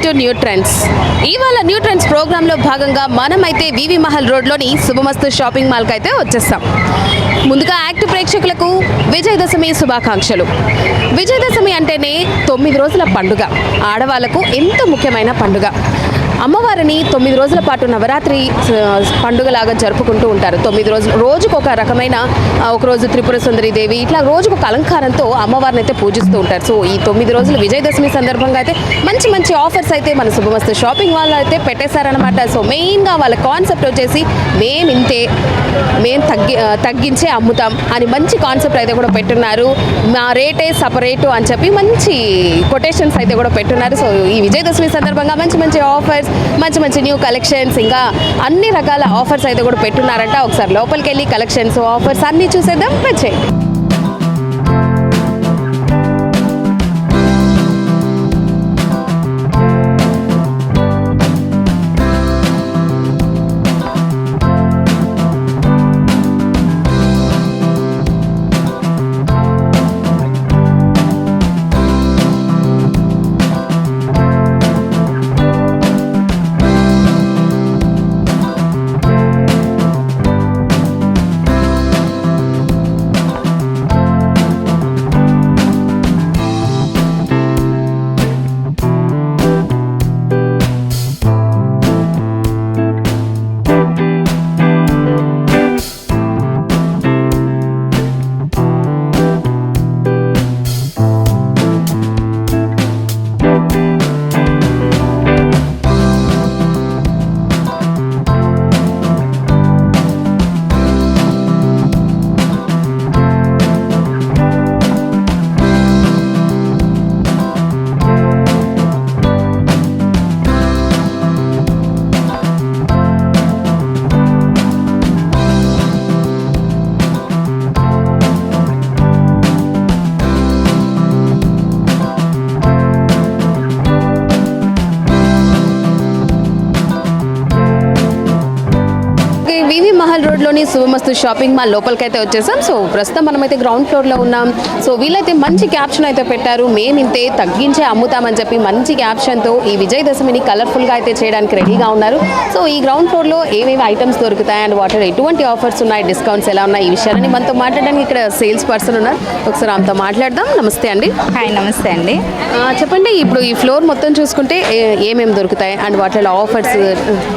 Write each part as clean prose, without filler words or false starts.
To new trends. ఇవాళ new trends ప్రోగ్రాంలో భాగంగా మనమైతే వివి మహల్ రోడ్లోని శుభమస్తు షాపింగ్ మాల్కి అయితే వచ్చేస్తాం. ముందుగా యాక్టివ్ ప్రేక్షకులకు విజయదశమి శుభాకాంక్షలు. విజయదశమి అంటేనే 9 రోజుల పండుగ, ఆడవాళ్లకు ఎంతో ముఖ్యమైన పండుగ. అమ్మవారిని 9 రోజుల పాటు నవరాత్రి పండుగలాగా జరుపుకుంటూ ఉంటారు. 9 రోజులు రోజుకు ఒక రకమైన, ఒకరోజు త్రిపుర సుందరి దేవి, ఇట్లా రోజుకు ఒక అలంకారంతో అమ్మవారిని అయితే పూజిస్తూ ఉంటారు. సో ఈ 9 రోజులు విజయదశమి సందర్భంగా అయితే మంచి మంచి ఆఫర్స్ అయితే మన శుభమస్తు షాపింగ్ వాళ్ళు అయితే పెట్టేశారనమాట. సో మెయిన్గా వాళ్ళ కాన్సెప్ట్ వచ్చేసి మేము తగ్గించే అమ్ముతాం అని మంచి కాన్సెప్ట్ అయితే కూడా పెట్టున్నారు. మా రేటే సపరేటు అని చెప్పి మంచి కొటేషన్స్ అయితే కూడా పెట్టున్నారు. సో ఈ విజయదశమి సందర్భంగా మంచి మంచి ఆఫర్స్, మంచి మంచి న్యూ కలెక్షన్స్, ఇంకా అన్ని రకాల ఆఫర్స్ అయితే కూడా పెట్టున్నారంట. ఒకసారి లోపలికి వెళ్ళి కలెక్షన్స్, ఆఫర్స్ అన్నీ చూసేద్దాం. వచ్చేయండి. వివి మహల్ రోడ్లోని శుభమస్తు షాపింగ్ మాల్ లోపలికైతే వచ్చేసాం. సో ప్రస్తుతం మనమైతే గ్రౌండ్ ఫ్లోర్లో ఉన్నాం. సో వీళ్ళైతే మంచి క్యాప్షన్ అయితే పెట్టారు. మేము ఇంతే తగ్గించే అమ్ముతామని చెప్పి మంచి క్యాప్షన్తో ఈ విజయదశమిని కలర్ఫుల్గా అయితే చేయడానికి రెడీగా ఉన్నారు. సో ఈ గ్రౌండ్ ఫ్లోర్లో ఏమేమి ఐటమ్స్ దొరుకుతాయి అండ్ వాటర్ ఎటువంటి ఆఫర్స్ ఉన్నాయి, డిస్కౌంట్స్ ఎలా ఉన్నాయి, ఈ విషయాలని మనతో మాట్లాడడానికి ఇక్కడ సేల్స్ పర్సన్ ఉన్నారు. ఒకసారి ఆమెతో మాట్లాడదాం. నమస్తే అండి. హాయ్, నమస్తే అండి. చెప్పండి, ఇప్పుడు ఈ ఫ్లోర్ మొత్తం చూసుకుంటే ఏమేమి దొరుకుతాయి అండ్ వాటిలో ఆఫర్స్?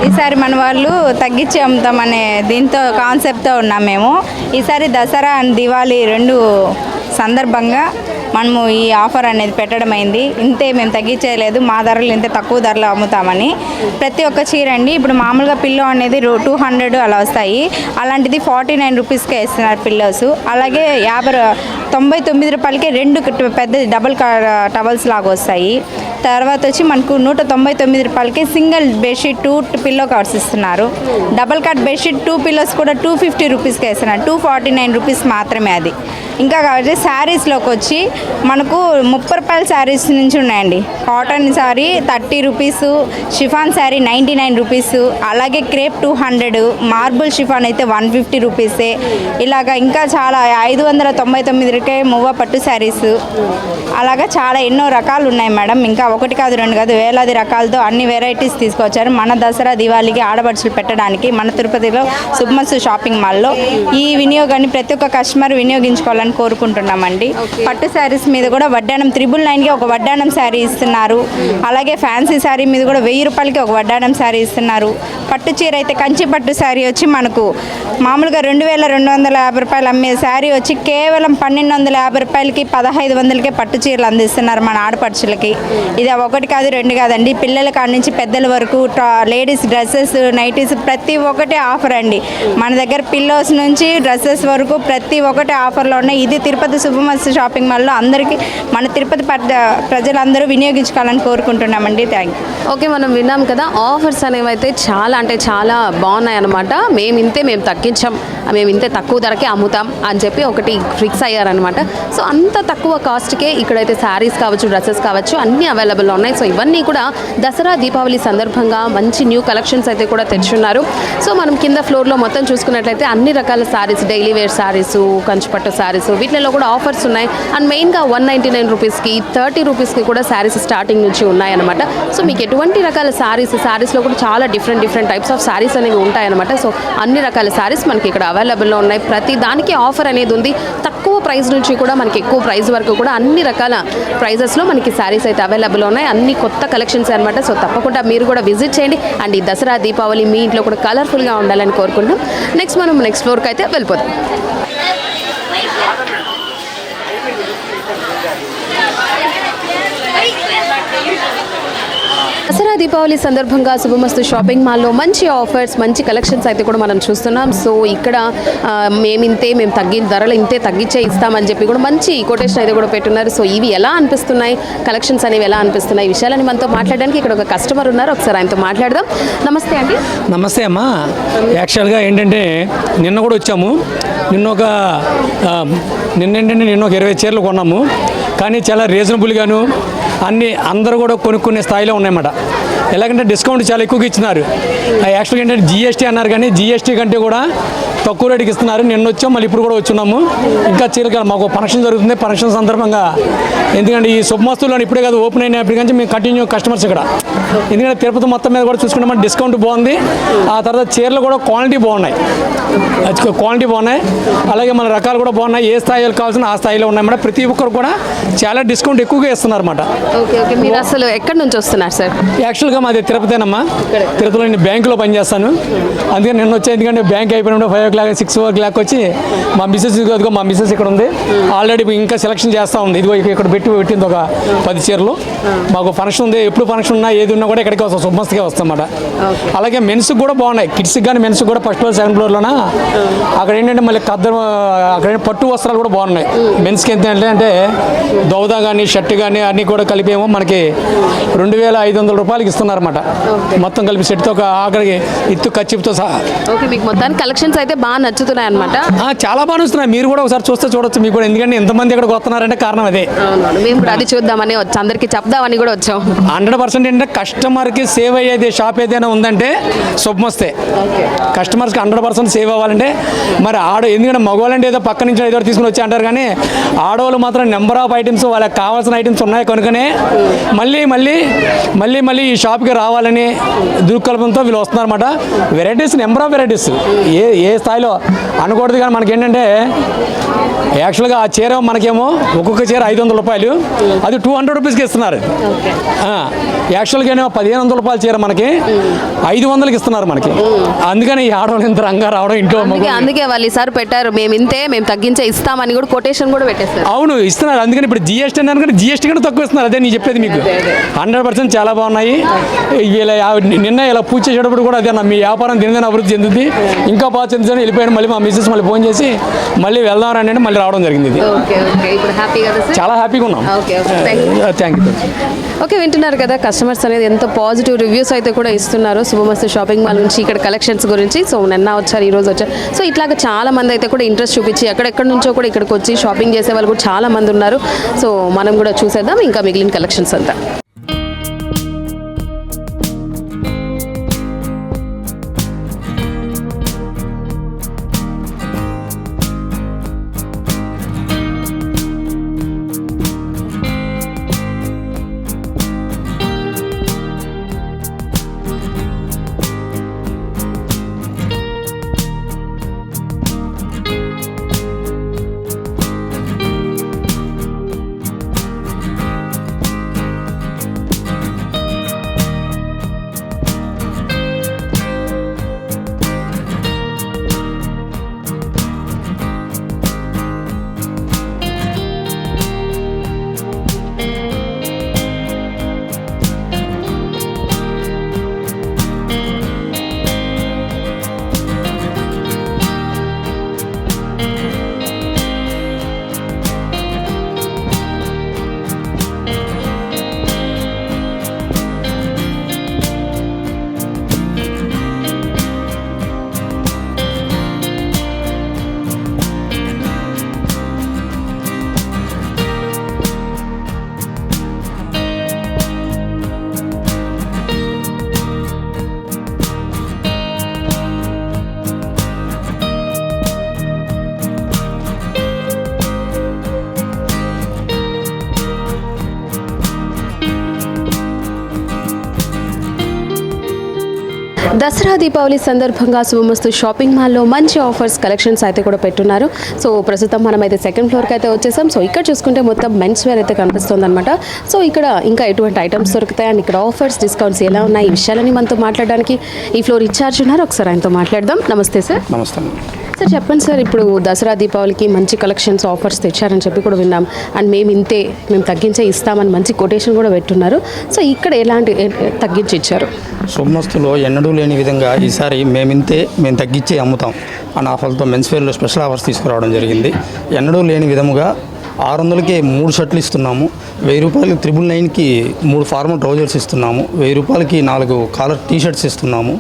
ఈసారి మన వాళ్ళు తగ్గించి అమ్ముతామనే దీంతో కాన్సెప్ట్తో ఉన్నాం మేము. ఈసారి దసరా అండ్ దివాళీ రెండు సందర్భంగా మనము ఈ ఆఫర్ అనేది పెట్టడం అయింది. ఇంతే మేము తగ్గించేయలేదు, మా ధరలు ఇంతే తక్కువ ధరలో అమ్ముతామని. ప్రతి ఒక్క చీర అండి, ఇప్పుడు మామూలుగా పిల్లో అనేది 200 అలా వస్తాయి, అలాంటిది 49 రూపీస్కే ఇస్తున్నారు పిల్లోస్. అలాగే 99 రూపాయలకే 2 పెద్ద డబుల్ టవల్స్ లాగా వస్తాయి. తర్వాత వచ్చి మనకు 199 రూపాయలకి సింగిల్ బెడ్షీట్ 2 పిల్లో కవర్స్ ఇస్తున్నారు. డబల్ కట్ బెడ్షీట్ 2 పిల్లోస్ కూడా 250 రూపీస్కి ఇస్తున్నారు. 249 రూపీస్ మాత్రమే అది. ఇంకా కాబట్టి శారీస్లోకి వచ్చి మనకు 30 రూపాయల శారీస్ నుంచి ఉన్నాయండి. Cotton sari 30 rupees, chiffon sari 99 rupees, అలాగే క్రేప్ 200, మార్బుల్ షిఫాన్ అయితే 150 రూపీసే. ఇలాగా ఇంకా చాలా 599కే మువ్వ పట్టు శారీస్, అలాగా చాలా ఎన్నో రకాలు ఉన్నాయి మేడం. ఇంకా ఒకటి కాదు రెండు కాదు వేలాది రకాలతో అన్ని వెరైటీస్ తీసుకొచ్చారు మన దసరా దివాళీకి ఆడపడుచులు పెట్టడానికి మన తిరుపతిలో శుభమస్తు షాపింగ్ మాల్లో. ఈ వినియోగాన్ని ప్రతి ఒక్క కస్టమర్ వినియోగించుకోవాలని కోరుకుంటున్నామండి. పట్టు శారీస్ మీద కూడా వడ్డానం 999కి ఒక వడ్డానం శారీ ఇస్తున్నారు. అలాగే ఫ్యాన్సీ శారీ మీద కూడా 1000 రూపాయలకి ఒక వడ్డానం శారీ ఇస్తున్నారు. పట్టు చీర అయితే కంచి పట్టు శారీ వచ్చి మనకు మామూలుగా 2250 రూపాయలు అమ్మే శారీ వచ్చి కేవలం 1250 రూపాయలకి 1500కే పట్టు చీరలు అందిస్తున్నారు మన ఆడపడుచులకి. ఇది ఒకటి కాదు రెండు కాదండి, పిల్లల కాడ నుంచి పెద్దల వరకు లేడీస్ డ్రెస్సెస్, నైటీస్ ప్రతి ఒక్కటి ఆఫర్ అండి. మన దగ్గర పిల్లోస్ నుంచి డ్రెస్సెస్ వరకు ప్రతి ఒక్కటి ఆఫర్లో ఉన్నాయి. ఇది తిరుపతి శుభమస్తు షాపింగ్ మాల్లో అందరికీ మన తిరుపతి ప్రజలందరూ వినియోగించుకోవాలని కోరుకుంటున్నామండి. Thank you. ఓకే, మనం విన్నాం కదా, ఆఫర్స్ అనేవి అయితే చాలా అంటే చాలా బాగున్నాయి అనమాట. మేము తగ్గించాం, మేము ఇంతే తక్కువ ధరకే అమ్ముతాం అని చెప్పి ఒకటి ఫిక్స్ అయ్యారనమాట. సో అంత తక్కువ కాస్ట్కే ఇక్కడైతే శారీస్ కావచ్చు, డ్రెస్సెస్ కావచ్చు అన్నీ అవైలబుల్ ఉన్నాయి. సో ఇవన్నీ కూడా దసరా దీపావళి సందర్భంగా మంచి న్యూ కలెక్షన్స్ అయితే కూడా తెచ్చున్నారు. సో మనం కింద ఫ్లోర్లో మొత్తం చూసుకున్నట్లయితే అన్ని రకాల శారీస్, డైలీ వేర్ శారీస్, కంచిపట్టు శారీస్, సో వీటిలో కూడా ఆఫర్స్ ఉన్నాయి. అండ్ మెయిన్గా 199 రూపీస్కి 30 రూపీస్కి కూడా శారీస్ స్టార్టింగ్ నుంచి ఉన్నాయన్నమాట. సో మీకు ఎటువంటి రకాల శారీస్లో కూడా చాలా డిఫరెంట్ టైప్స్ ఆఫ్ శారీస్ అనేవి ఉంటాయన్నమాట. సో అన్ని రకాల శారీస్ మనకి ఇక్కడ అవైలబుల్లో ఉన్నాయి. ప్రతి దానికి ఆఫర్ అనేది ఉంది. తక్కువ ప్రైస్ నుంచి కూడా మనకి ఎక్కువ ప్రైస్ వరకు కూడా అన్ని రకాల ప్రైజెస్లో మనకి శారీస్ అయితే అవైలబుల్ ఉన్నాయి. అన్ని కొత్త కలెక్షన్స్ అనమాట. సో తప్పకుండా మీరు కూడా విజిట్ చేయండి. అండ్ ఈ దసరా దీపావళి మీ ఇంట్లో కూడా కలర్ఫుల్గా ఉండాలని కోరుకుంటున్నాం. నెక్స్ట్ మనం నెక్స్ట్ ఫ్లోర్కి అయితే వెళ్ళిపోతాం. దసరా దీపావళి సందర్భంగా శుభమస్తు షాపింగ్ మాల్లో మంచి ఆఫర్స్, మంచి కలెక్షన్స్ అయితే కూడా మనం చూస్తున్నాం. సో ఇక్కడ మేము తగ్గిన ధరలు ఇంతే తగ్గించే ఇస్తామని చెప్పి కూడా మంచి కొటేషన్ అయితే కూడా పెట్టున్నారు. సో ఇవి ఎలా అనిపిస్తున్నాయి, కలెక్షన్స్ అనేవి ఎలా అనిపిస్తున్నాయి, ఈ విషయాలని మనతో మాట్లాడడానికి ఇక్కడ ఒక కస్టమర్ ఉన్నారు. ఒకసారి ఆయనతో మాట్లాడదాం. నమస్తే అండి. నమస్తే అమ్మా. యాక్చువల్గా ఏంటంటే నిన్న కూడా వచ్చాము. నిన్న ఒక 20 చీరలు కొన్నాము. కానీ చాలా రీజనబుల్గాను అందరూ కూడా కొనుక్కునే స్థాయిలో ఉన్నాయన్నమాట. ఎలాగంటే డిస్కౌంట్ చాలా ఎక్కువగా ఇచ్చినారు. యాక్చువల్గా ఏంటంటే జీఎస్టీ అన్నారు, కానీ జీఎస్టీ కంటే కూడా తక్కువ రేటుకి ఇస్తున్నారు. నిన్న వచ్చాం, మళ్ళీ ఇప్పుడు కూడా వచ్చున్నాము. ఇంకా చీరలు మాకు ఫంక్షన్ జరుగుతుంది. ఫంక్షన్ సందర్భంగా ఎందుకంటే ఈ శుభమస్తులో ఇప్పుడే కాదు ఓపెన్ అయినప్పటి నుంచి మేము కంటిన్యూ కస్టమర్స్ ఇక్కడ. ఎందుకంటే తిరుపతి మొత్తం మీద కూడా చూసుకుంటే డిస్కౌంట్ బాగుంది. ఆ తర్వాత చీరలు కూడా క్వాలిటీ బాగున్నాయి. అలాగే మన రకాలు కూడా బాగున్నాయి. ఏ స్థాయిలో కావాల్సిన ఆ స్థాయిలో ఉన్నాయన్నమాట. ప్రతి ఒక్కరు కూడా చాలా డిస్కౌంట్ ఎక్కువగా ఇస్తున్నారు అన్నమాట. ఓకే, మీరు అసలు ఎక్కడి నుంచి వస్తున్నారు సార్? యాక్చువల్గా మాది తిరుపతేనమ్మా. తిరుపతిలో నేను బ్యాంకులో పనిచేస్తాను. అందుకని నిన్న వచ్చే, ఎందుకంటే బ్యాంక్ అయిపోయినప్పుడు 5 o'clock 6 o'clock వచ్చి మా మిస్సెస్ ఇక్కడ ఉంది. ఆల్రెడీ ఇంకా సెలక్షన్ చేస్తూ ఉంది. ఇదిగో ఇక్కడ పెట్టింది ఒక 10 చీరలు. మాకు ఫంక్షన్ ఉంది. ఎప్పుడు ఫంక్షన్ ఉన్నా ఏది ఉన్నా కూడా ఇక్కడికి వస్తాం, శుభమస్తుగా వస్తాం అన్నమాట. అలాగే మెన్స్కి కూడా బాగున్నాయి. కిడ్స్కి కానీ మెన్స్కి కూడా ఫస్ట్ ఫ్లోర్ 7th floorలోన అక్కడ ఏంటంటే మళ్ళీ అక్కడ పట్టు వస్త్రాలు కూడా బాగున్నాయి. మెన్స్కి ఎంత అంటే దౌదా కానీ షర్ట్ కానీ అన్నీ కూడా కలిపేమో మనకి 2500 రూపాయలకి ఇస్తున్నారన్నమాట. మొత్తం కలిపి సెట్తో ఆఖరికి ఇత్తు కచ్చిప్తో సహా. ఓకే, మీకు మొత్తానికి కలెక్షన్స్ అయితే బాగా నచ్చుతున్నాయి అనమాట. చాలా బాగా నచ్చుతున్నాయి. మీరు కూడా ఒకసారి చూడొచ్చు మీకు కూడా. ఎందుకంటే ఎంతమంది ఇక్కడికి వస్తున్నారంటే కారణం అదే. మేము కూడా అది చూద్దామని వచ్చాం, అందరికీ చెప్దామని కూడా వచ్చాం. 100% ఏంటంటే కస్టమర్కి సేవ్ అయ్యేది షాప్ ఏదైనా ఉందంటే శుభమస్తే. కస్టమర్స్కి 100% సేవ్ అవ్వాలంటే మరి ఎందుకంటే మగవాళ్ళంటే ఏదో పక్క నుంచి ఏదో తీసుకుని వచ్చి అంటారు, కానీ ఆడవాళ్ళు మాత్రం నెంబర్ ఆఫ్ ఐటమ్స్ వాళ్ళకి కావాల్సిన ఐటమ్స్ ఉన్నాయి కనుకనే మళ్ళీ ఈ షాప్కి రావాలని దృక్కల్పంతో వీళ్ళు వస్తున్నారన్నమాట. వెరైటీస్, నెంబర్ ఆఫ్ వెరైటీస్ ఏ స్థాయిలో అనకూడదు. కానీ మనకేంటంటే యాక్చువల్గా ఆ చీర మనకేమో ఒక్కొక్క చీర 500 రూపాయలు, అది 200 రూపీస్కి ఇస్తున్నారు. యాక్చువల్గా 1500 రూపాయల చీర మనకి 500కి ఇస్తున్నారు మనకి. అందుకని ఈ ఆడవాళ్ళు ఇంత రంగా రావడం ఇంట్లో. అందుకే వాళ్ళు ఈసారి పెట్టారు, మేము తగ్గించే ఇస్తామని కూడా కొటేషన్ కూడా పెట్టేస్తారు. అవును, ఇస్తున్నారు. అందుకని ఇప్పుడు జీఎస్టీ అన్నారు, కానీ జీఎస్టీ కంటే తక్కువ ఇస్తున్నారు. అదే నేను చెప్పేది మీకు. 100% చాలా బాగున్నాయి. నిన్న ఇలా పూజ చేసేటప్పుడు కూడా అదే, మీ వ్యాపారం దినదిన అభివృద్ధి చెందుతుంది, ఇంకా బాగా చెందుతుంది వెళ్ళిపోయాడు. మళ్ళీ మా మిస్సెస్ మళ్ళీ ఫోన్ చేసి మళ్ళీ వెళ్దాం అంటే మళ్ళీ రావడం జరిగింది. చాలా హ్యాపీగా ఉన్నాం. Thank you. ఓకే, వింటున్నారు కదా, కస్టమర్స్ అనేది ఎంత పాజిటివ్ రివ్యూస్ అయితే కూడా ఇస్తున్నారు శుభమస్తు షాపింగ్ మాల్ నుంచి, ఇక్కడ కలెక్షన్స్ గురించి. సో నిన్న వచ్చారు, ఈరోజు వచ్చారు. సో ఇట్లాగా చాలా మంది అయితే కూడా ఇంట్రెస్ట్ చూపించి ఎక్కడెక్కడి నుంచో కూడా ఇక్కడికి వచ్చి షాపింగ్ చేసే వాళ్ళు కూడా చాలా మంది ఉన్నారు. సో మనం కూడా చూసేద్దాం ఇంకా మిగిలిన కలెక్షన్స్ అంతా. దసరా దీపావళి సందర్భంగా శుభమస్తు షాపింగ్ మాల్లో మంచి ఆఫర్స్ కలెక్షన్స్ అయితే కూడా పెట్టున్నారు. సో ప్రస్తుతం మనం అయితే సెకండ్ ఫ్లోర్కి అయితే వచ్చేసాం. సో ఇక్కడ చూసుకుంటే మొత్తం మెన్స్ వేర్ అయితే కనిపిస్తుంది అనమాట. సో ఇక్కడ ఇంకా ఎటువంటి ఐటమ్స్ దొరుకుతాయి అండ్ ఇక్కడ ఆఫర్స్ డిస్కౌంట్స్ ఎలా ఉన్నాయి ఈ విషయాలని మనతో మాట్లాడడానికి ఈ ఫ్లోర్ ఇన్ఛార్జ్ ఉన్నారు. ఒకసారి ఆయనతో మాట్లాడదాం. నమస్తే సార్. నమస్తే. సార్ చెప్పండి సార్, ఇప్పుడు దసరా దీపావళికి మంచి కలెక్షన్స్ ఆఫర్స్ తెచ్చారని చెప్పి కూడా విన్నాం అండ్ మేము తగ్గించే ఇస్తామని మంచి కొటేషన్ కూడా పెట్టున్నారు. సో ఇక్కడ ఎలాంటి తగ్గించి ఇచ్చారు? శుభమస్తులో ఎన్నడూ లేని విధంగా ఈసారి మేము తగ్గించి అమ్ముతాం అన్న ఆఫర్లతో మెన్స్ వేర్లో స్పెషల్ ఆఫర్స్ తీసుకురావడం జరిగింది. ఎన్నడూ లేని విధముగా 600కే 3 షర్ట్లు ఇస్తున్నాము. 1000 రూపాయలకి 999కి 3 ఫార్మల్ ట్రౌజర్స్ ఇస్తున్నాము. 1000 రూపాయలకి 4 కాలర్ టీ షర్ట్స్ ఇస్తున్నాము.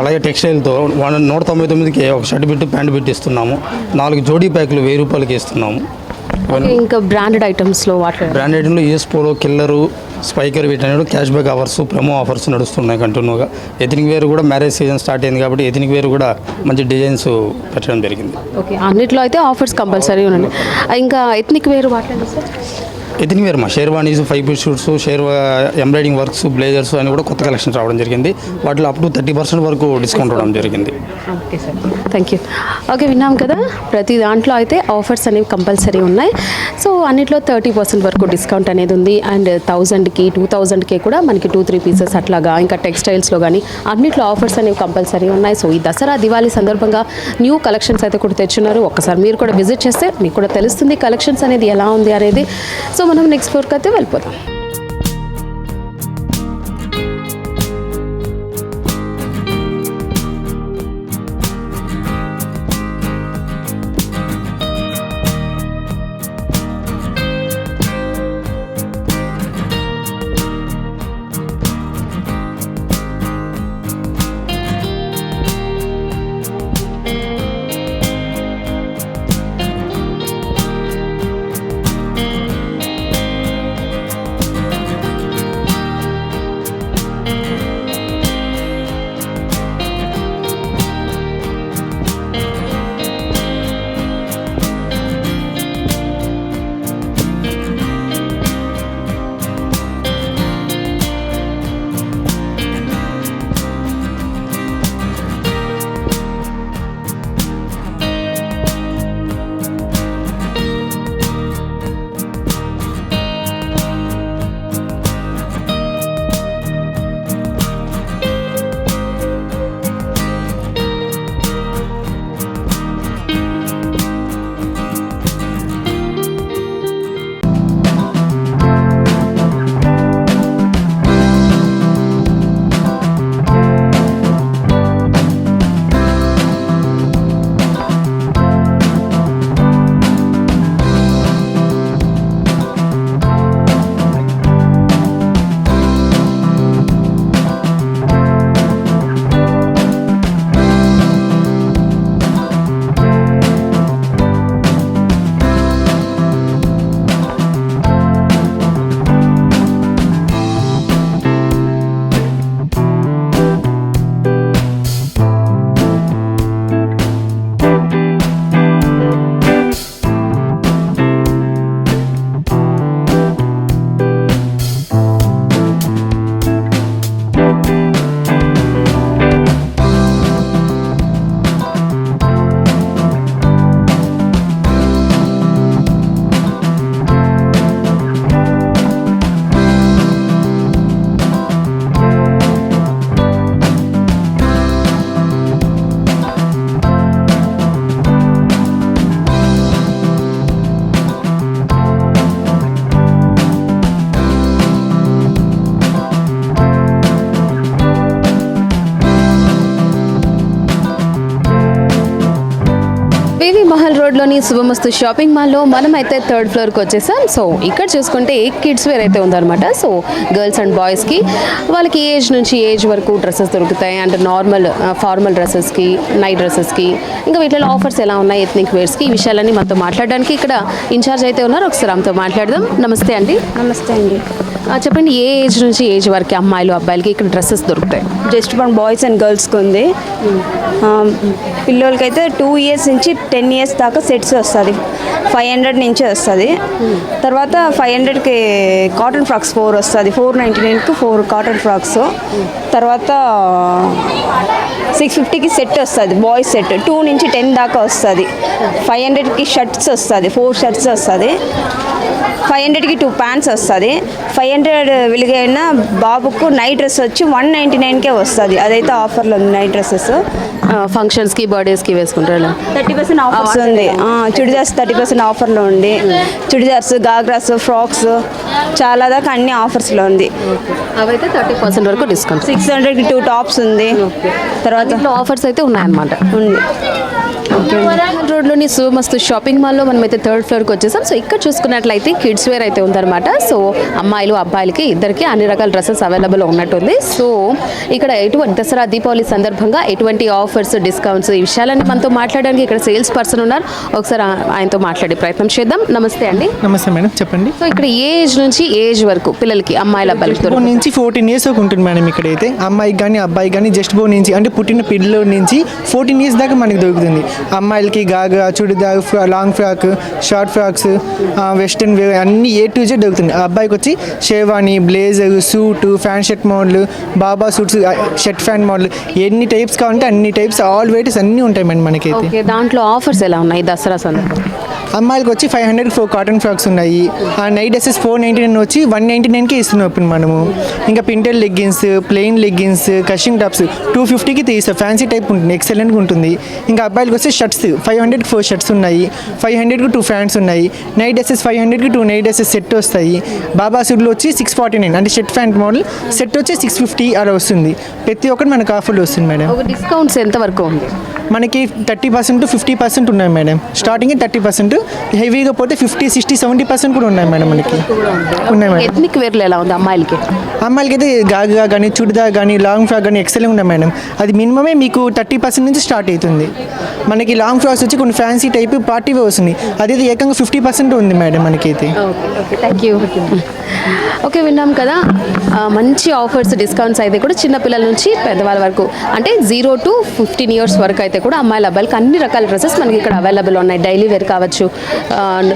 అలాగే టెక్స్టైల్తో 199కి ఒక షర్ట్ బిట్టు ప్యాంట్ బిట్ ఇస్తున్నాము. 4 జోడీ ప్యాకులు 1000 రూపాయలకి ఇస్తున్నాము. ఇంకా బ్రాండెడ్ ఐటమ్స్లో బ్రాండ్ ఐటమ్లో యూఎస్ పోలో, కిల్లరు, స్పైకర్ వీటన్నిటి cash back offers, promo offers నడుస్తున్నాయి కంటిన్యూగా. ఎథనిక్ వేర్ కూడా మ్యారేజ్ సీజన్ స్టార్ట్ అయింది కాబట్టి ఎథనిక్ వేర్ కూడా మంచి డిజైన్స్ పెట్టడం జరిగింది. ఓకే, అన్నిట్లో అయితే ఆఫర్స్ కంపల్సరీ ఉన్నాయి. ఇంకా ఎథనిక్ వేర్ వాటండి sir? Ethnic wear sherwanis, 5 piece suits, embroidering works, blazers అని కూడా కొత్త కలెక్షన్స్ రావడం జరిగింది. వాటిలో అప్ టు 30% వరకు డిస్కౌంట్ ఇవ్వడం జరిగింది. Okay sir, thank you. Okay, విన్నాం కదా, ప్రతి దాంట్లో అయితే ఆఫర్స్ అనేవి కంపల్సరీ ఉన్నాయి. సో అన్నిట్లో 30% వరకు డిస్కౌంట్ అనేది ఉంది అండ్ 1000కి 2000కి కూడా మనకి 2-3 పీసెస్ అట్లాగా. ఇంకా టెక్స్టైల్స్లో కానీ అన్నిట్లో ఆఫర్స్ అనేవి కంపల్సరీ ఉన్నాయి. సో ఈ దసరా దివాళీ సందర్భంగా న్యూ కలెక్షన్స్ అయితే కూడా తెచ్చున్నారు. ఒక్కసారి మీరు కూడా విజిట్ చేస్తే మీకు కూడా తెలుస్తుంది కలెక్షన్స్ అనేది ఎలా ఉంది అనేది. సో మనం నెక్స్ట్ ఫ్లోర్కి అయితే వెళ్ళిపోతాం. వివి మహల్ రోడ్లోని శుభమస్తు షాపింగ్ మాల్లో మనమైతే 3rd ఫ్లోర్కి వచ్చేసాం. సో ఇక్కడ చూసుకుంటే కిడ్స్ వేర్ అయితే ఉందన్నమాట. సో గర్ల్స్ అండ్ బాయ్స్కి వాళ్ళకి ఏజ్ నుంచి ఏజ్ వరకు డ్రెస్సెస్ దొరుకుతాయి అండ్ నార్మల్ ఫార్మల్ డ్రెస్సెస్కి, నైట్ డ్రెస్సెస్కి, ఇంకా వీటిలో ఆఫర్స్ ఎలా ఉన్నాయి ఎథనిక్ వేర్స్కి, ఈ విషయాలన్నీ మనతో మాట్లాడడానికి ఇక్కడ ఇన్ఛార్జ్ అయితే ఉన్నారు. ఒకసారి ఆమెతో మాట్లాడదాం. నమస్తే అండి. నమస్తే అండి. చెప్పండి, ఏ ఏజ్ నుంచి ఏజ్ వరకు అమ్మాయిలు అబ్బాయిలకి ఇక్కడ డ్రెస్సెస్ దొరుకుతాయి? జస్ట్ మన బాయ్స్ అండ్ గర్ల్స్కి ఉంది. పిల్లలకైతే 2 ఇయర్స్ నుంచి 10 ఇయర్స్ దాకా సెట్స్ వస్తుంది. 500 నుంచి వస్తుంది. తర్వాత 500కి కాటన్ ఫ్రాక్స్ 4 వస్తుంది. 499కి 4 కాటన్ ఫ్రాక్స్. తర్వాత 650కి సెట్ వస్తుంది, బాయ్స్ సెట్ 2 నుంచి 10 దాకా వస్తుంది. 500కి షర్ట్స్ వస్తుంది, 4 షర్ట్స్ వస్తుంది. 500కి 2 ప్యాంట్స్ వస్తుంది. 500 వెలిగైన బాబుకు నైట్ డ్రెస్ వచ్చి 199కే వస్తుంది. అదైతే ఆఫర్లో ఉంది నైట్ డ్రెస్సెస్. ఫంక్షన్స్కి బర్త్డేస్కి వేసుకుంటారు. 30% ఆఫర్స్ ఉంది. చుడిదార్స్ 30% ఆఫర్లో ఉంది. చుడిదార్స్, గాగ్రాస్, ఫ్రాక్స్ చాలా దాకా అన్ని ఆఫర్స్లో ఉంది. అవైతే 30% వరకు డిస్కౌంట్. 600కి 2 టాప్స్ ఉంది. తర్వాత ఆఫర్స్ అయితే ఉన్నాయన్నమాట. ఉంది. రోడ్లోని శుభమస్తు షాపింగ్ మాల్లో మనమైతే 3rd ఫ్లోర్కి వచ్చేసాం. సో ఇక్కడ చూసుకున్నట్లయితే కిడ్స్ వేర్ అయితే ఉందన్నమాట. సో అమ్మాయిలు అబ్బాయిలకి ఇద్దరికి అన్ని రకాల డ్రెస్సెస్ అవైలబుల్ ఉన్నట్టుంది. సో ఇక్కడ ఎటువంటి దసరా దీపావళి సందర్భంగా ఎటువంటి ఆఫర్స్, డిస్కౌంట్స్, ఈ విషయాలన్నీ మనతో మాట్లాడడానికి ఇక్కడ సేల్స్ పర్సన్ ఉన్నారు. ఒకసారి ఆయనతో మాట్లాడే ప్రయత్నం చేద్దాం. నమస్తే అండి. నమస్తే మేడం, చెప్పండి. సో ఇక్కడ ఏ ఏజ్ నుంచి ఏజ్ వరకు పిల్లలకి, అమ్మాయిల అబ్బాయిలకి బోన్ నుంచి 14 ఇయర్స్ వరకు ఉంటుంది మేడం. ఇక్కడైతే అమ్మాయికి కానీ అబ్బాయికి కానీ జస్ట్ బోన్ నుంచి అంటే పుట్టిన పిల్లల నుంచి 14 ఇయర్స్ దాకా మనకి దొరుకుతుంది. అమ్మాయిలకి గాగా, churidar, long frock, short frocks, western wear అన్ని A to Z దొరుకుతుంది. అబ్బాయికి వచ్చి sherwani, blazer, suit, fan shirt model, baba suits, shirt fan model, ఎన్ని టైప్స్ కావాలంటే అన్ని టైప్స్, ఆల్ వెరైటీస్ అన్నీ ఉంటాయి మేడం మనకైతే. ఓకే, దాంట్లో ఆఫర్స్ ఎలా ఉన్నాయి దసరా సందర్భంగా? అమ్మాయిలకి వచ్చి 500కి 4 కాటన్ ఫ్రాక్స్ ఉన్నాయి. ఆ నైట్ డ్రెస్సెస్ 499 వచ్చి 199కి ఇస్తున్నాం ఇప్పుడు మనము. ఇంకా పింటెల్ లెగ్గిన్స్, ప్లెయిన్ లెగ్గిన్స్, కషింగ్ టాప్స్ 250కి తీస్తాం. ఫ్యాన్సీ టైప్ ఉంటుంది, ఎక్సలెంట్గా ఉంటుంది. ఇంకా అబ్బాయిలకి వస్తే షర్ట్స్ 500కి 4 షర్ట్స్ ఉన్నాయి. 500కి 2 ఫ్యాంట్స్ ఉన్నాయి. నైట్ డ్రెస్సెస్ 500కి 2 నైట్ డ్రెస్సెస్ సెట్ వస్తాయి. బాబా సూట్లో వచ్చి 649 అంటే షర్ట్ ఫ్యాంట్ మోడల్ సెట్ వచ్చి 650 అలా వస్తుంది. ప్రతి ఒక్కటి మనకు ఆఫర్లు వస్తుంది మేడం. ఒక డిస్కౌంట్స్ ఎంత వరకు ఉంది? మనకి 30% to 50% ఉన్నాయి మేడం. స్టార్టింగ్ 30%, హెవీగా పోతే 50, 60, 70% కూడా ఉన్నాయి మేడం మనకి. ఉన్నాయి మేడం. ఎథ్నిక్ వేర్లో ఎలా ఉంది అమ్మాయిలకి? అమ్మాయిలకి అయితే గాగా కానీ, చుడిదార్ కానీ, లాంగ్ ఫ్రాక్ కానీ ఎక్సలెంట్ ఉన్నాయి మేడం. అది మినిమమే మీకు 30% నుంచి స్టార్ట్ అవుతుంది. మనకి లాంగ్ ఫ్రాక్స్ వచ్చి కొన్ని ఫ్యాన్సీ టైప్ పార్టీ వే వస్తుంది. అదైతే ఏకంగా 50% ఉంది మేడం మనకైతే. Okay, thank you. ఓకే, విన్నాం కదా, మంచి ఆఫర్స్, డిస్కౌంట్స్ అయితే కూడా చిన్నపిల్లల నుంచి పెద్దవాళ్ళ వరకు అంటే 0 to 15 ఇయర్స్ వరకు అయితే కూడా అమ్మాయిల అబ్బాయిలకి అన్ని రకాల డ్రెస్సెస్ మనకి ఇక్కడ అవైలబుల్ ఉన్నాయి. డైలీ వేర్ కావచ్చు,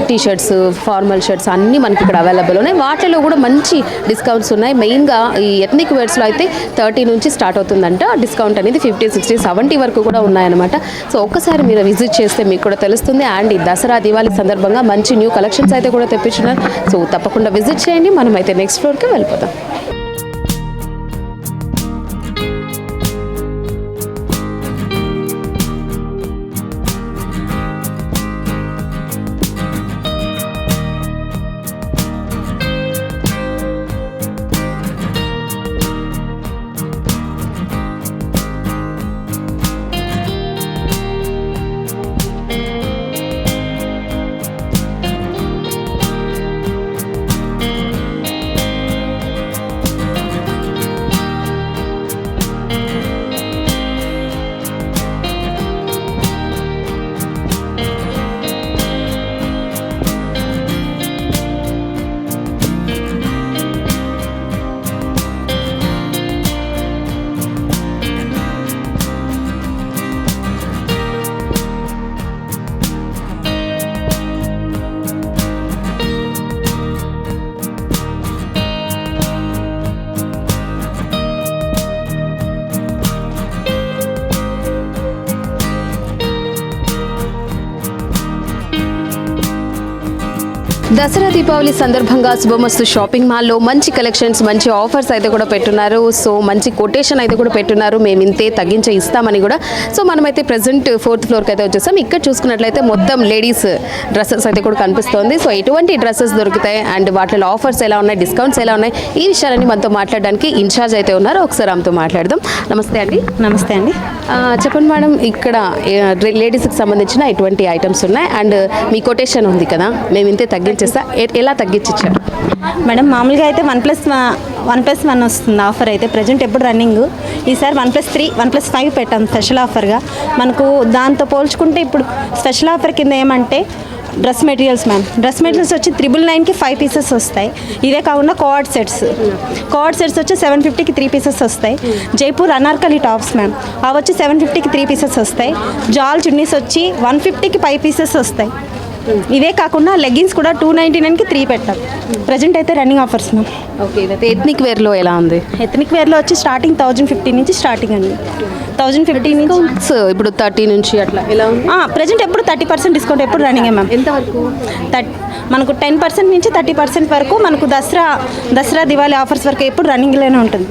టీ షర్ట్స్, ఫార్మల్ షర్ట్స్ అన్నీ మనకి ఇక్కడ అవైలబుల్ ఉన్నాయి. వాటిలో కూడా మంచి డిస్కౌంట్స్ ఉన్నాయి. మెయిన్గా ఈ ఎథ్నిక్ వేర్స్లో అయితే 30 నుంచి స్టార్ట్ అవుతుందంట డిస్కౌంట్ అనేది. 50, 60, 70 వరకు కూడా ఉన్నాయన్నమాట. సో ఒక్కసారి మీరు విజిట్ చేస్తే మీకు కూడా తెలుస్తుంది. అండ్ ఈ దసరా దివాళీ సందర్భంగా మంచి న్యూ కలెక్షన్స్ అయితే కూడా తెప్పించున్నారు. సో తప్పకుండా విజిట్ చేయండి. మనమైతే నెక్స్ట్ ఫ్లోర్కి వెళ్ళిపోతాం. దసరా దీపావళి సందర్భంగా శుభమస్తు షాపింగ్ మాల్లో మంచి కలెక్షన్స్, మంచి ఆఫర్స్ అయితే కూడా పెట్టున్నారు. సో మంచి కొటేషన్ అయితే కూడా పెట్టున్నారు, మేము ఇంతే తగ్గించే ఇస్తామని కూడా. సో మనమైతే ప్రెసెంట్ 4th ఫ్లోర్కి అయితే వచ్చేసాం. ఇక్కడ చూసుకున్నట్లయితే మొత్తం లేడీస్ డ్రెస్సెస్ అయితే కూడా కనిపిస్తోంది. సో ఎటువంటి డ్రెస్సెస్ దొరుకుతాయి అండ్ వాటిలో ఆఫర్స్ ఎలా ఉన్నాయి, డిస్కౌంట్స్ ఎలా ఉన్నాయి, ఈ విషయాలన్నీ మనతో మాట్లాడడానికి ఇన్ఛార్జ్ అయితే ఉన్నారు. ఒకసారి ఆమెతో మాట్లాడదాం. నమస్తే అండి. నమస్తే అండి. చెప్పండి మేడం, ఇక్కడ లేడీస్కి సంబంధించిన ఎటువంటి ఐటమ్స్ ఉన్నాయి అండ్ మీ కొటేషన్ ఉంది కదా, మేము ఇంతే తగ్గించేస్తా, ఎలా తగ్గించారు మేడం? మామూలుగా అయితే 1+1 వస్తుంది ఆఫర్ అయితే ప్రజెంట్ ఎప్పుడు రన్నింగ్. ఈసారి 1+3, 1+5 పెట్టాం స్పెషల్ ఆఫర్గా. మనకు దాంతో పోల్చుకుంటే ఇప్పుడు స్పెషల్ ఆఫర్ కింద ఏమంటే dress materials ma'am. Dress materials వచ్చి 999కి 5 పీసెస్ వస్తాయి. ఇవే కాకుండా కోఆర్డ్ సెట్స్ వచ్చి 750కి 3 పీసెస్ వస్తాయి. జైపూర్ అనార్కలి టాప్స్ మ్యామ్, అవి వచ్చి 750కి 3 పీసెస్ వస్తాయి. జాల్ చున్నీస్ వచ్చి 150కి 5 పీసెస్ వస్తాయి. ఇవే కాకుండా లెగ్గిన్స్ కూడా 299కి 3 పెట్టాం. ప్రజెంట్ అయితే రన్నింగ్ ఆఫర్స్ మ్యామ్. ఓకే, ఇదైతే ఎథ్నిక్ వేర్లో ఎలా ఉంది? ఎథనిక్ వేర్లో వచ్చి స్టార్టింగ్ 1050 నుంచి స్టార్టింగ్ అండి. 1050 నుంచి ఇప్పుడు 30 నుంచి అట్లా ఎలా ఉంది? ప్రజెంట్ ఎప్పుడు 30% డిస్కౌంట్ ఎప్పుడు రన్నింగ్ మ్యామ్. ఎంతవరకు? మనకు 10% నుంచి 30% వరకు మనకు దసరా దివాళీ ఆఫర్స్ వరకు ఎప్పుడు రన్నింగ్లోనే ఉంటుంది.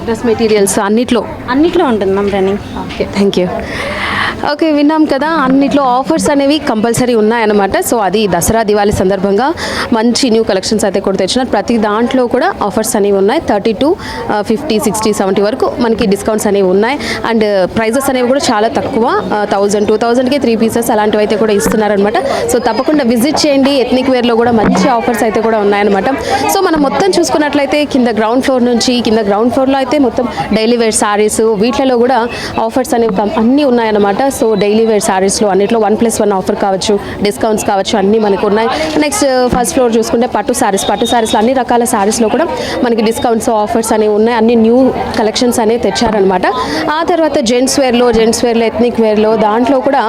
డ్రెస్ మెటీరియల్స్ అన్నిట్లో ఉంటుంది ma'am running. Okay, thank you. Okay, విన్నాం కదా, అన్నిట్లో ఆఫర్స్ అనేవి కంపల్సరీ ఉన్నాయన్నమాట. సో అది దసరా దివాళీ సందర్భంగా మంచి న్యూ కలెక్షన్స్ అయితే కూడా తెచ్చినారు. ప్రతి దాంట్లో కూడా ఆఫర్స్ అనేవి ఉన్నాయి. 30 to 50, 60, 70 వరకు మనకి డిస్కౌంట్స్ అనేవి ఉన్నాయి. అండ్ ప్రైజెస్ అనేవి కూడా చాలా తక్కువ, 1000, 2000కి 3 pieces అలాంటివి అయితే కూడా ఇస్తున్నారనమాట. సో తప్పకుండా విజిట్ చేయండి. ఎథ్నిక్ వేర్లో కూడా మంచి ఆఫర్స్ అయితే కూడా ఉన్నాయన్నమాట. సో మనం మొత్తం చూసుకున్నట్లయితే గ్రౌండ్ ఫ్లోర్లో అయితే మొత్తం డైలీ వేర్ సారీస్ వీటిలో కూడా ఆఫర్స్ అనేవి అన్నీ ఉన్నాయన్నమాట. సో డైలీ వేర్ సారీస్లో అన్నిట్లో 1+1 ఆఫర్ కావచ్చు, డిస్కౌంట్స్ కావచ్చు, అన్నీ మనకు ఉన్నాయి. నెక్స్ట్ ఫస్ట్ ఫ్లోర్ చూసుకుంటే పట్టు సారీస్లో అన్ని రకాల సారీస్లో కూడా మనకి డిస్కౌంట్స్ ఆఫర్స్ అనేవి ఉన్నాయి. అన్ని న్యూ కలెక్షన్స్ అనేవి తెచ్చారనమాట. ఆ తర్వాత జెంట్స్ వేర్లో ఎథ్నిక్ వేర్లో దాంట్లో కూడా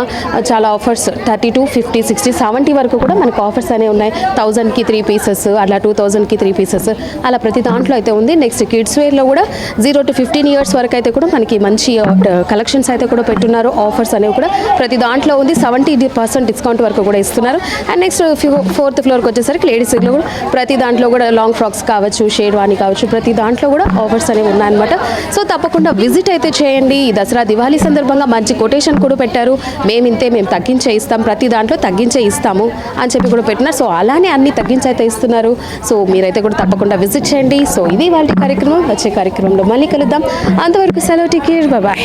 చాలా ఆఫర్స్ 30 to 50, 60, 70 వరకు కూడా మనకు ఆఫర్స్ అనేవి ఉన్నాయి. 1000కి 3 pieces, అలా 2000కి 3 pieces అలా ప్రతి దాంట్లో అయితే ఉంది. నెక్స్ట్ కిడ్స్ వేర్లో కూడా 0 to 15 years వరకు అయితే కూడా మనకి మంచి కలెక్షన్స్ అయితే కూడా పెట్టున్నారు. ఆఫర్స్ అనేవి కూడా ప్రతి దాంట్లో ఉంది. 70% డిస్కౌంట్ వరకు కూడా ఇస్తున్నారు. అండ్ నెక్స్ట్ 4th ఫ్లోర్కి వచ్చేసరికి లేడీస్ వేర్లో కూడా ప్రతి దాంట్లో కూడా లాంగ్ ఫ్రాక్స్ కావచ్చు, షేర్వాణి కావచ్చు, ప్రతి దాంట్లో కూడా ఆఫర్స్ అనేవి ఉన్నాయన్నమాట. సో తప్పకుండా విజిట్ అయితే చేయండి. ఈ దసరా దివాళీ సందర్భంగా మంచి కొటేషన్ కూడా పెట్టారు. మేము తగ్గించే ఇస్తాం, ప్రతి దాంట్లో తగ్గించే ఇస్తాము అని చెప్పి కూడా పెట్టినారు. సో అలానే అన్ని తగ్గించి అయితే ఇస్తున్నారు. సో మీరైతే కూడా తప్పకుండా విజిట్ చేయండి. సో ఇది వాళ్ళ కార్యక్రమం. వచ్చే కార్యక్రమంలో మళ్ళీ కలుద్దాం. అంతవరకు సెలవు, టేక్ కేర్, బాయ్.